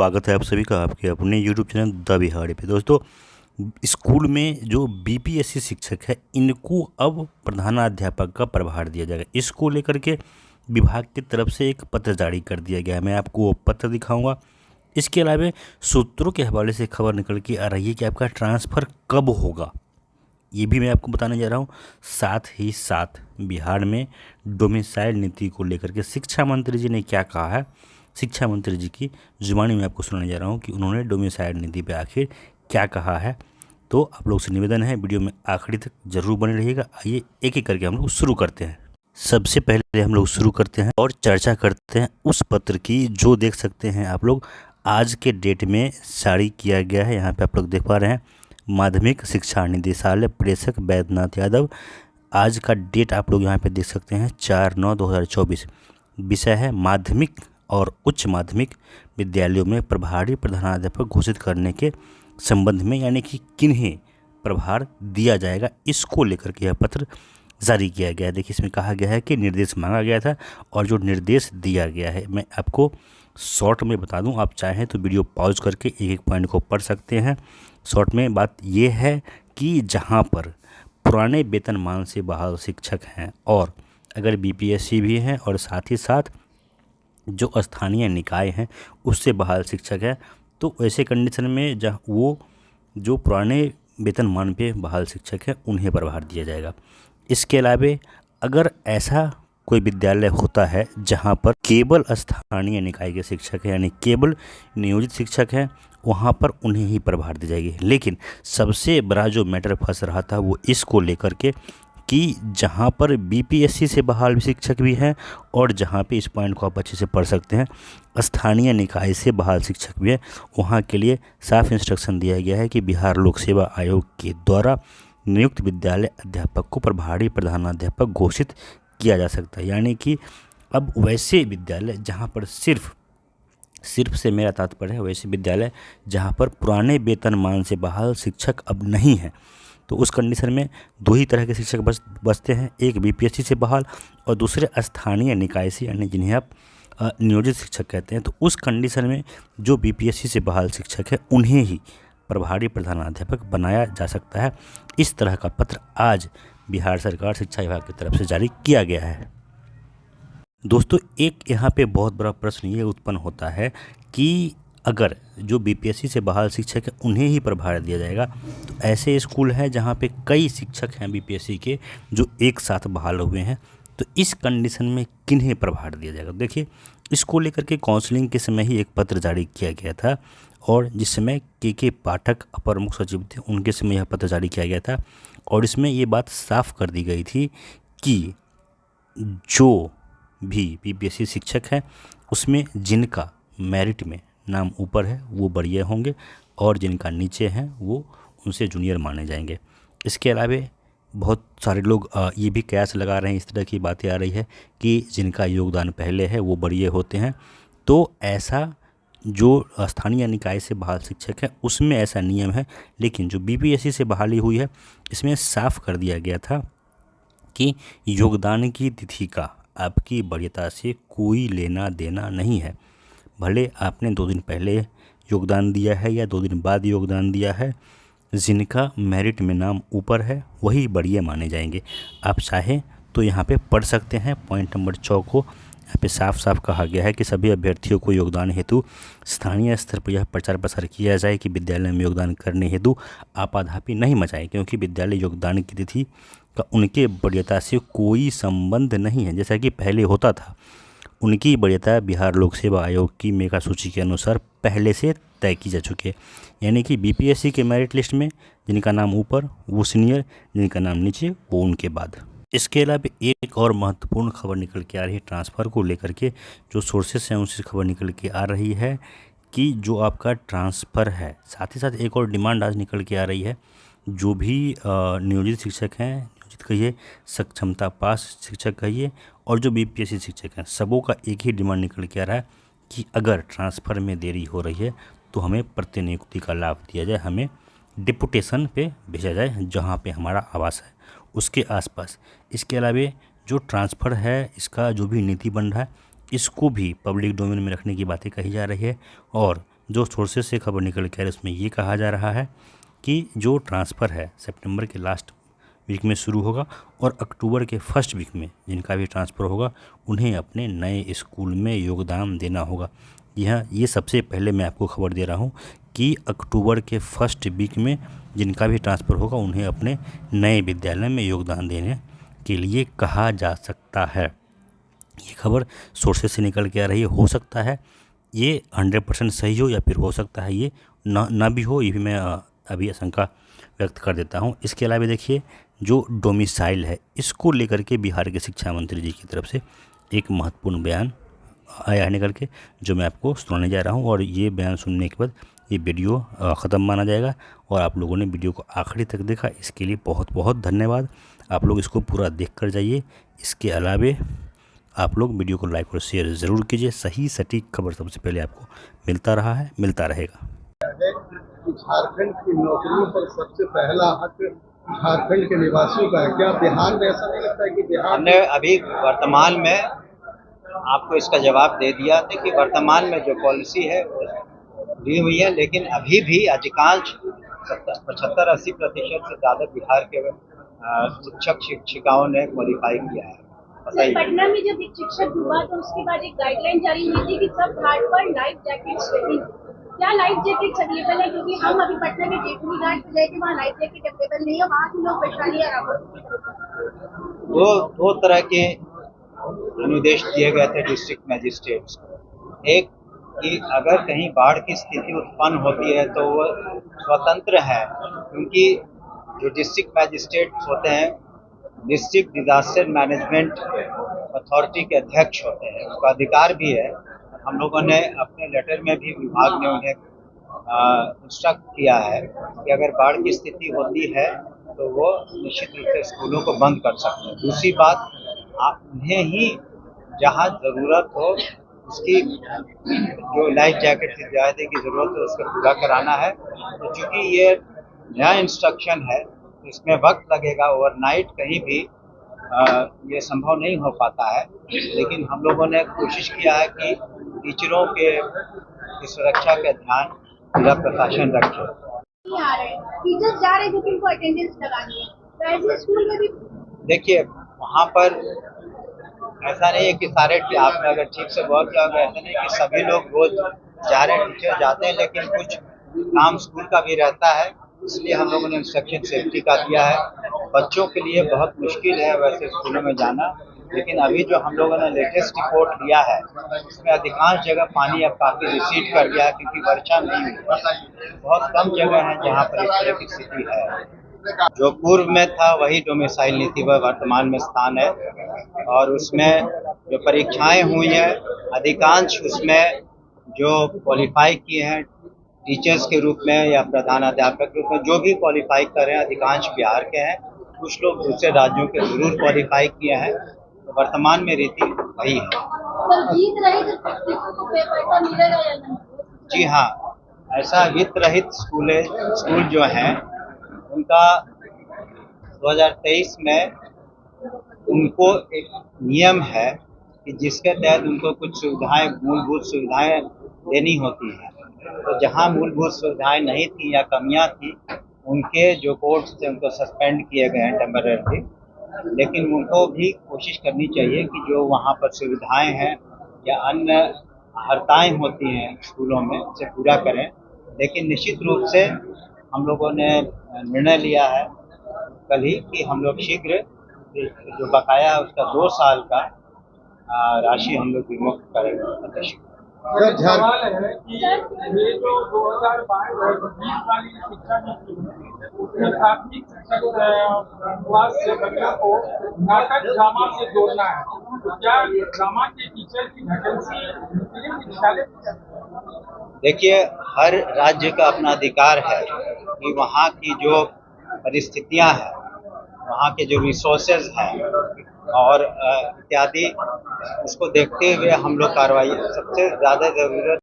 स्वागत है आप सभी का आपके अपने यूट्यूब चैनल द बिहारी पे। दोस्तों, स्कूल में जो बीपीएससी शिक्षक है इनको अब प्रधानाध्यापक का प्रभार दिया जाएगा। इसको लेकर के विभाग की तरफ से एक पत्र जारी कर दिया गया है। मैं आपको वो पत्र दिखाऊंगा। इसके अलावा सूत्रों के हवाले से खबर निकल के आ रही है कि आपका ट्रांसफ़र कब होगा, ये भी मैं आपको बताने जा रहा हूँ। साथ ही साथ बिहार में डोमिसाइल नीति को लेकर के शिक्षा मंत्री जी ने क्या कहा है, शिक्षा मंत्री जी की जुबानी में आपको सुनाने जा रहा हूँ कि उन्होंने डोमिसाइल नीति पे आखिर क्या कहा है। तो आप लोग से निवेदन है, वीडियो में आखिरी तक जरूर बने रहिएगा। आइए एक एक करके हम लोग शुरू करते हैं। सबसे पहले हम लोग शुरू करते हैं और चर्चा करते हैं उस पत्र की जो देख सकते हैं आप लोग आज के डेट में जारी किया गया है। यहाँ पे आप लोग देख पा रहे हैं, माध्यमिक शिक्षा निदेशालय, प्रेषक वैद्यनाथ यादव। आज का डेट आप लोग यहाँ पे देख सकते हैं 4/9/2024। विषय है माध्यमिक और उच्च माध्यमिक विद्यालयों में प्रभारी प्रधानाध्यापक घोषित करने के संबंध में, यानी कि किन्हें प्रभार दिया जाएगा, इसको लेकर के यह पत्र जारी किया गया है। देखिए, इसमें कहा गया है कि निर्देश मांगा गया था और जो निर्देश दिया गया है मैं आपको शॉर्ट में बता दूं। आप चाहें तो वीडियो पॉज करके एक एक पॉइंट को पढ़ सकते हैं। शॉर्ट में बात यह है कि जहां पर पुराने वेतनमान से बहाल शिक्षक हैं और अगर बीपीएससी भी हैं और साथ ही साथ जो स्थानीय निकाय हैं उससे बहाल शिक्षक है, तो ऐसे कंडीशन में जहाँ वो जो पुराने वेतनमान पे बहाल शिक्षक है उन्हें प्रभार दिया जाएगा। इसके अलावा अगर ऐसा कोई विद्यालय होता है जहाँ पर केवल स्थानीय निकाय के शिक्षक हैं, यानी केवल नियोजित शिक्षक हैं, वहाँ पर उन्हें ही प्रभार दी जाएगी। लेकिन सबसे बड़ा जो मैटर फंस रहा था वो इसको लेकर के कि जहाँ पर बीपीएससी से बहाल शिक्षक भी हैं और जहाँ पे, इस पॉइंट को आप अच्छे से पढ़ सकते हैं, स्थानीय निकाय से बहाल शिक्षक भी हैं, वहाँ के लिए साफ इंस्ट्रक्शन दिया गया है कि बिहार लोक सेवा आयोग के द्वारा नियुक्त विद्यालय अध्यापक को प्रभारी प्रधानाध्यापक घोषित किया जा सकता है। यानी कि अब वैसे विद्यालय जहाँ पर सिर्फ से मेरा तात्पर्य है वैसे विद्यालय जहाँ पर पुराने वेतनमान से बहाल शिक्षक अब नहीं हैं, तो उस कंडीशन में दो ही तरह के शिक्षक बचते हैं, एक बीपीएससी से बहाल और दूसरे स्थानीय निकाय से, यानी जिन्हें आप नियोजित शिक्षक कहते हैं। तो उस कंडीशन में जो बीपीएससी से बहाल शिक्षक है उन्हें ही प्रभारी प्रधानाध्यापक बनाया जा सकता है। इस तरह का पत्र आज बिहार सरकार शिक्षा विभाग की तरफ से जारी किया गया है। दोस्तों, एक यहाँ पे बहुत बड़ा प्रश्न ये उत्पन्न होता है कि अगर जो बीपीएससी से बहाल शिक्षक है उन्हें ही प्रभार दिया जाएगा, तो ऐसे स्कूल हैं जहाँ पे कई शिक्षक हैं बीपीएससी के जो एक साथ बहाल हुए हैं, तो इस कंडीशन में किन्हें प्रभार दिया जाएगा। देखिए, इसको लेकर के काउंसलिंग के समय ही एक पत्र जारी किया गया था और जिस समय के पाठक अपर मुख्य सचिव थे उनके समय यह पत्र जारी किया गया था और इसमें ये बात साफ कर दी गई थी कि जो भी बीपीएससी शिक्षक हैं उसमें जिनका मेरिट में नाम ऊपर है वो बढ़िया होंगे और जिनका नीचे हैं वो उनसे जूनियर माने जाएंगे। इसके अलावा बहुत सारे लोग ये भी कयास लगा रहे हैं, इस तरह की बातें आ रही है कि जिनका योगदान पहले है वो बढ़िया होते हैं। तो ऐसा जो स्थानीय निकाय से बहाल शिक्षक है उसमें ऐसा नियम है, लेकिन जो बीपीएससी से बहाली हुई है इसमें साफ कर दिया गया था कि योगदान की तिथि का आपकी वरीयता से कोई लेना देना नहीं है। भले आपने 2 दिन पहले योगदान दिया है या 2 दिन बाद योगदान दिया है, जिनका मेरिट में नाम ऊपर है वही बढ़िया माने जाएंगे। आप चाहें तो यहाँ पे पढ़ सकते हैं पॉइंट नंबर 4 को। यहाँ पे साफ साफ कहा गया है कि सभी अभ्यर्थियों को योगदान हेतु स्थानीय स्तर पर यह प्रचार प्रसार किया जाए कि विद्यालय में योगदान करने हेतु आपाधापी नहीं मचाएं, क्योंकि विद्यालय योगदान की तिथि का उनके वरीयता से कोई संबंध नहीं है, जैसा कि पहले होता था। उनकी वरीयता बिहार लोक सेवा आयोग की मेगा सूची के अनुसार पहले से तय की जा चुकी है। यानी कि बीपीएससी के मेरिट लिस्ट में जिनका नाम ऊपर वो सीनियर, जिनका नाम नीचे वो उनके बाद। इसके अलावा एक और महत्वपूर्ण खबर निकल के आ रही है ट्रांसफ़र को लेकर के। जो सोर्सेस हैं उनसे खबर निकल के आ रही है कि जो आपका ट्रांसफ़र है, साथ ही साथ एक और डिमांड आज निकल के आ रही है, जो भी नियोजित शिक्षक हैं, नियोजित कहिए, सक्षमता पास शिक्षक कहिए, और जो बीपीएससी शिक्षक हैं, सबों का एक ही डिमांड निकल के आ रहा है कि अगर ट्रांसफ़र में देरी हो रही है तो हमें प्रतिनियुक्ति का लाभ दिया जाए, हमें डिपुटेशन पे भेजा जाए जहाँ पे हमारा आवास है उसके आसपास। इसके अलावा जो ट्रांसफ़र है इसका जो भी नीति बन रहा है इसको भी पब्लिक डोमेन में रखने की बातें कही जा रही है और जो सोर्सेज से खबर निकल के आ रही है उसमें ये कहा जा रहा है कि जो ट्रांसफ़र है सितंबर के लास्ट वीक में शुरू होगा और अक्टूबर के फर्स्ट वीक में जिनका भी ट्रांसफ़र होगा उन्हें अपने नए स्कूल में योगदान देना होगा। ये सबसे पहले मैं आपको खबर दे रहा हूँ कि अक्टूबर के फर्स्ट वीक में जिनका भी ट्रांसफ़र होगा उन्हें अपने नए विद्यालय में योगदान देने के लिए कहा जा सकता है। ये खबर सोर्सेज से निकल के आ रही है। हो सकता है ये 100% सही हो या फिर हो सकता है ये ना भी हो, ये भी मैं अभी आशंका व्यक्त कर देता हूँ। इसके अलावा देखिए जो डोमिसाइल है इसको लेकर के बिहार के शिक्षा मंत्री जी की तरफ से एक महत्वपूर्ण बयान आया है निकल के, जो मैं आपको सुनाने जा रहा हूँ। और ये बयान सुनने के बाद ये वीडियो ख़त्म माना जाएगा और आप लोगों ने वीडियो को आखिरी तक देखा, इसके लिए बहुत बहुत धन्यवाद। आप लोग इसको पूरा देख कर जाइए। इसके अलावे आप लोग वीडियो को लाइक और शेयर ज़रूर कीजिए। सही सटीक खबर सबसे पहले आपको मिलता रहा है, मिलता रहेगा। झारखंड की नौकरियों पर सबसे पहला हक झारखंड के निवासियों का है। क्या बिहार में ऐसा नहीं लगता है कि बिहार हमने अभी वर्तमान में आपको इसका जवाब दे दिया था कि वर्तमान में जो पॉलिसी है वो दी हुई है, लेकिन अभी भी अधिकांश 75-80% से ज़्यादा बिहार के शिक्षक शिक्षिकाओं ने क्वालिफाई किया है। सर, पटना में जब एक शिक्षक डूबा तो उसके बाद एक गाइडलाइन जारी हुई थी कि सब घाट पर लाइफ जैकेट्स रहेंगे। क्या लाइफ जैकेट्स अवेलेबल है? क्योंकि हम अभी पटना के जेठनी घाट पे गए थे, वहाँ लाइफ जैकेट अवेलेबल नहीं है, वहाँ के लोग वैशाली आराम। दो तरह के अनुदेश दिए गए थे डिस्ट्रिक्ट मजिस्ट्रेट्स को। एक कि अगर कहीं बाढ़ की स्थिति उत्पन्न होती है तो वो स्वतंत्र है, क्योंकि जो डिस्ट्रिक्ट मजिस्ट्रेट्स होते हैं डिस्ट्रिक्ट डिजास्टर मैनेजमेंट अथॉरिटी के अध्यक्ष होते हैं, उसका अधिकार भी है। हम लोगों ने अपने लेटर में भी विभाग ने उन्हें इंस्ट्रक्ट किया है कि अगर बाढ़ की स्थिति होती है तो वो निश्चित रूप से स्कूलों को बंद कर सकते हैं। दूसरी बात, आप उन्हें ही जहाँ ज़रूरत हो उसकी जो लाइफ जैकेट की रियायतें की ज़रूरत है उसको पूरा कराना है। तो चूँकि ये नया इंस्ट्रक्शन है तो इसमें वक्त लगेगा, ओवरनाइट कहीं भी ये संभव नहीं हो पाता है, लेकिन हम लोगों ने कोशिश किया है कि टीचरों के सुरक्षा का ध्यान जिला प्रशासन रखे। टीचर्स जा रहे हैं क्योंकि उनको अटेंडेंस लगानी है, तो ऐसे स्कूल में भी देखिए वहाँ पर ऐसा नहीं है कि सारे आपने अगर ठीक से गौर किया होगा, ऐसा नहीं कि सभी लोग रोज जा रहे हैं, टीचर जाते हैं, लेकिन कुछ काम स्कूल का भी रहता है, इसलिए हम लोगों ने इंस्ट्रक्शन सेफ्टी का दिया है। बच्चों के लिए बहुत मुश्किल है वैसे स्कूलों में जाना, लेकिन अभी जो हम लोगों ने लेटेस्ट रिपोर्ट लिया है उसमें अधिकांश जगह पानी अब काफ़ी रिसीड कर गया है, क्योंकि वर्षा नहीं हुई। बहुत कम जगह है जहाँ पर इस तरह की स्थिति है। जो पूर्व में था वही डोमिसाइल नीति वह वर्तमान में स्थान है, और उसमें जो परीक्षाएं हुई हैं अधिकांश उसमें जो क्वालिफाई किए हैं टीचर्स के रूप में या प्रधानाध्यापक के रूप में, जो भी क्वालिफाई कर रहे हैं अधिकांश बिहार के हैं, कुछ लोग दूसरे राज्यों के जरूर क्वालिफाई किए हैं। तो वर्तमान में रीति वही है। जी हाँ, ऐसा वित्त रहित स्कूल जो हैं उनका 2023 में उनको एक नियम है कि जिसके तहत उनको कुछ सुविधाएं, मूलभूत सुविधाएं देनी होती हैं। तो जहां मूलभूत सुविधाएं नहीं थी या कमियां थी, उनके जो कोर्स थे उनको सस्पेंड किए गए हैं टेम्परेरी, लेकिन उनको भी कोशिश करनी चाहिए कि जो वहां पर सुविधाएं हैं या अन्य हरताएं होती हैं स्कूलों में उसे पूरा करें। लेकिन निश्चित रूप से हम लोगों ने निर्णय लिया है कल ही कि हम लोग शीघ्र जो बकाया है उसका 2 साल का राशि हम लोग विमुक्त करेंगे। सवाल है कि ये जो 2022 और 20 वाली शिक्षा नीति है उसमें प्राथमिक शिक्षक क्लास से बच्चों को नाटक ड्रामा से जोड़ना है, तो क्या ड्रामा के टीचर की वैकेंसी विद्यालय? देखिए, हर राज्य का अपना अधिकार है कि वहाँ की जो परिस्थितियाँ हैं, वहाँ के जो रिसोर्सेज हैं और इत्यादि, उसको देखते हुए हम लोग कार्रवाई, सबसे ज़्यादा ज़रूरत